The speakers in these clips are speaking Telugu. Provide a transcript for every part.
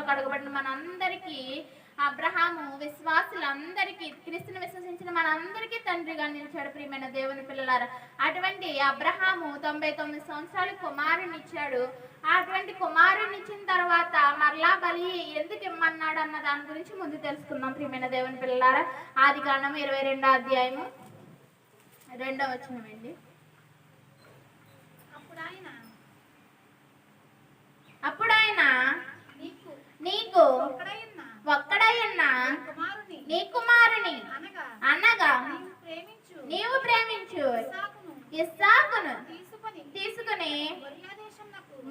కడగబడిన మనందరికీ, అబ్రహాము విశ్వాసులందరికీ, క్రీస్తుని విశ్వసించిన మనందరికీ తండ్రిగా నిలిచాడు. ప్రియమైన దేవుని పిల్లలారా, అటువంటి అబ్రహాము 99 సంవత్సరాలు కుమారుని ఇచ్చాడు. అటువంటి కుమారుని ఇచ్చిన తర్వాత మరలా బలి ఎందుకు ఇమ్మన్నాడు అన్న దాని గురించి ముందు తెలుసుకుందాం. ప్రియమైన దేవుని పిల్లలారా, ఆదికాండము 22వ అధ్యాయము 2వ వచనం అండి. అప్పుడు ఆయన నీకు ఒక్కడైన నీ కుమారుని అనగా నీవు ప్రేమించు ఇస్సాకును తీసుకుని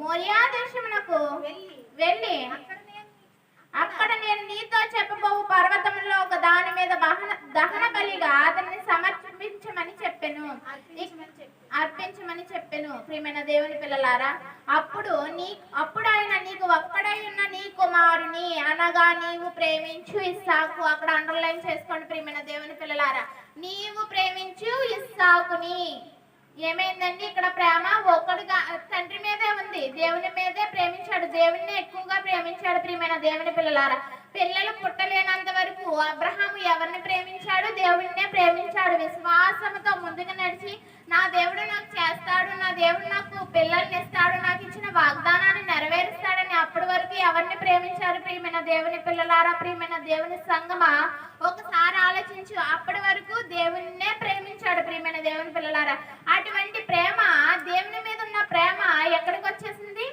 మోరియా దేశమునకు వెళ్ళి అక్కడ నేను నీతో చెప్పబోవు పర్వతంలో ఒక దాని మీద దహన బలిగా అతన్ని అర్పించమని చెప్పెను. ప్రియమైన దేవుని పిల్లలారా, అప్పుడు ఆయన నీకు ఒక్కడై ఉన్న నీ కుమారుని అనగా నీవు ప్రేమించు ఇస్సాకు. అక్కడ అండర్లైన్ చేసుకోండి ప్రియమైన దేవుని పిల్లలారా, నీవు ప్రేమించు ఇస్సాకుని. ఏమైందండి? ఇక్కడ ప్రేమ ఒక్కడుగా తండ్రి మీదే ఉంది, దేవుని మీదే ప్రేమించాడు, దేవుణ్ణి ఎక్కువగా ప్రేమించాడు. ప్రియమైన దేవుని పిల్లలారా, పిల్లలు పుట్టలేనంత వరకు అబ్రహాము ఎవరిని ప్రేమించాడు? దేవుడినే ప్రేమించాడు. విశ్వాసంతో ముందుకు నడిచి నా దేవుడు నాకు చేస్తాడు, నా దేవుడు నాకు పిల్లల్ని ఇస్తాడు, నాకు ఇచ్చిన వాగ్దానాన్ని నెరవేరుస్తాడని అప్పటి వరకు ఎవరిని ప్రేమించారు? ప్రియమైన దేవుని పిల్లలారా, ప్రియమైన దేవుని సంగమా, ఒకసారి ఆలోచించు. అప్పటి వరకు దేవుణ్ణే ప్రేమించాడు. ప్రియమైన దేవుని పిల్లలారా, అటువంటి ప్రేమ, దేవుని మీద ఉన్న ప్రేమ ఎక్కడికి వచ్చేసింది?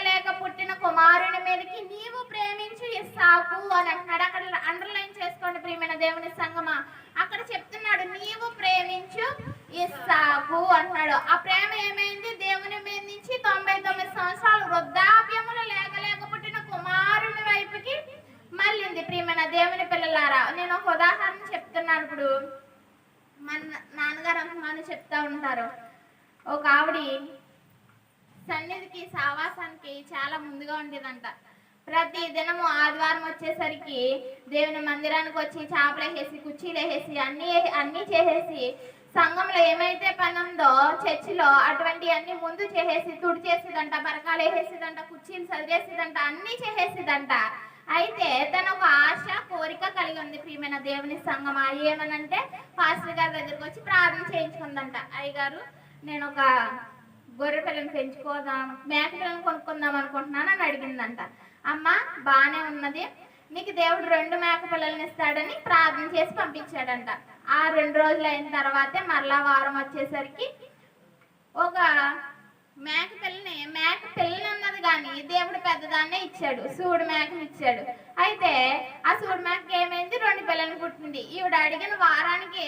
లేక పుట్టిన కుమారుని మీదకి నీవు ప్రేమించు ఇస్సాకు అని అంటున్నాడు. అక్కడ అండర్లైన్ చేసుకోండి ప్రియమైన దేవుని సంగమా, అక్కడ చెప్తున్నాడు నీవు ప్రేమించు ఇస్సాకు అంటున్నాడు. ఆ ప్రేమ ఏమైంది? దేవుని మీద నుంచి 99 సంవత్సరాలు వృద్ధాప్యములు లేక పుట్టిన కుమారుని వైపుకి మళ్ళింది. ప్రియమైన దేవుని పిల్లలారా, నేను ఒక ఉదాహరణ చెప్తున్నాను. ఇప్పుడు మన నాన్నగారు అమ్మని చెప్తా ఉంటారు, ఒక ఆవిడ సన్నిధికి సావాసానికి చాలా ముందుగా ఉండేదంట. ప్రతి దినము ఆదివారం వచ్చేసరికి దేవుని మందిరానికి వచ్చి చాపలేసేసి కుర్చీలు వేసేసి అన్నీ చేసేసి సంఘంలో ఏమైతే పని ఉందో చర్చిలో అటువంటి అన్ని ముందు చేసేసి తుడిచేసిదంట, బరకాలు వేసేసిదంట, కుర్చీలు చదివేసిదంట, అన్నీ చేసేసిదంట. అయితే తన ఒక ఆశ కోరిక కలిగి ఉంది ప్రియమైన దేవుని సంఘం. ఏమనంటే పాస్టర్ గారి దగ్గరకు వచ్చి ప్రార్థన చేయించుకుందంట. అయ్యగారు, నేను ఒక గొర్రె పిల్లని పెంచుకోదాం, మేక పిల్లని కొనుక్కుందాం అనుకుంటున్నాను అని అడిగిందంట. అమ్మ బాగానే ఉన్నది, నీకు దేవుడు 2 మేక పిల్లల్ని ఇస్తాడని ప్రార్థన చేసి పంపించాడంట. ఆ 2 రోజులు అయిన తర్వాతే మరలా వారం వచ్చేసరికి ఒక మేక పిల్లని అన్నది కానీ దేవుడు పెద్దదాన్నే ఇచ్చాడు, సూడు మేకని ఇచ్చాడు. అయితే ఆ సూడు మేక ఏమైంది? 2 పిల్లల్ని పుట్టింది. ఈవిడ అడిగిన వారానికి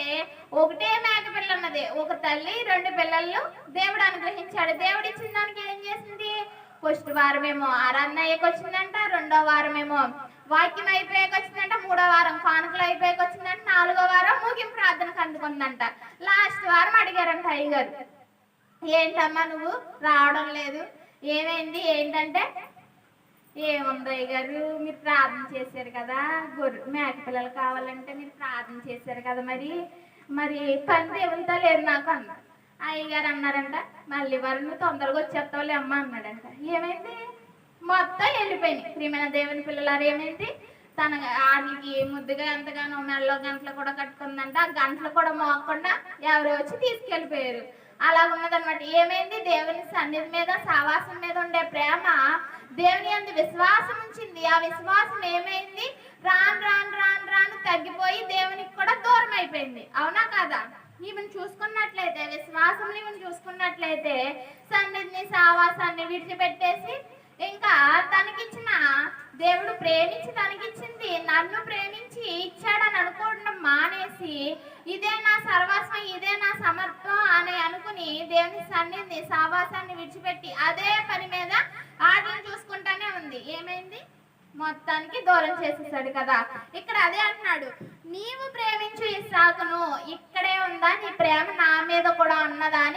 ఒకటే మేక పిల్ల అన్నది, ఒక తల్లి 2 పిల్లలు దేవుడు అనుగ్రహించాడు. దేవుడు ఇచ్చిన దానికి ఏం చేసింది? ఫస్ట్ వారమేమో ఆరాధనయ్యకి వచ్చిందంట, 2వ వారమేమో వాక్యం అయిపోయాక వచ్చిందంట, 3వ వారం కానుకలు అయిపోయాక వచ్చిందంట, 4వ వారం ముగింపు ప్రార్థనకు అందుకుందంట. లాస్ట్ వారం అడిగారంట అయ్యగారు, ఏంటమ్మా నువ్వు రావడం లేదు, ఏమైంది ఏంటంటే, ఏముంది అయ్యగారు, మీరు ప్రార్థన చేశారు కదా, మేక పిల్లలు కావాలంటే మీరు ప్రార్థన చేశారు కదా, మరి పని దేవులతో లేదు నాకు అన్న. అయ్యగారు అన్నారంట, మళ్ళీ వారు నువ్వు తొందరగా వచ్చేస్తావులే అమ్మ అన్నాడంట. ఏమైంది? మొత్తం వెళ్ళిపోయినాయి. ప్రియమైన దేవుని పిల్లలారు, ఏమైంది? తన ఆడికి ముద్దుగా ఎంతగానో మెడలో గంటలు కూడా కట్టుకుందంట. ఆ గంటలు కూడా మోగకుండా ఎవరో వచ్చి తీసుకెళ్ళిపోయారు. అలా ఉన్నదన్నమాట. ఏమైంది? దేవుని సన్నిధి మీద సావాసం మీద ఉండే ప్రేమ దేవుని యందు విశ్వాసం ఉంచింది. ఆ విశ్వాసం ఏమైంది? రాను తగ్గిపోయి దేవునికి కూడా దూరం అయిపోయింది. అవునా కాదా? ఈమెను చూసుకున్నట్లయితే, విశ్వాసం ఈమెను చూసుకున్నట్లయితే సన్నిధిని సావాసాన్ని విడిచిపెట్టేసి ఇంకా తనకిచ్చిన దేవుడు ప్రేమించి తనకిచ్చింది, నన్ను ప్రేమించి ఇచ్చాడని అనుకోవడం మానేసి ఇదే నా సర్వస్వం, ఇదే నా సమర్థం అని అనుకుని దేవుని సన్నిధిని సావాసాన్ని విడిచిపెట్టి అదే పని మీద ఆటలు చూసుకుంటానే ఉంది. ఏమైంది? మొత్తానికి దూరం చేసేసాడు కదా. ఇక్కడ అదే అంటున్నాడు, నీవు ప్రేమించు ఇస్సాకును, ఇక్కడే ఉందా నీ ప్రేమ నా మీద కూడా ఉన్నదా అని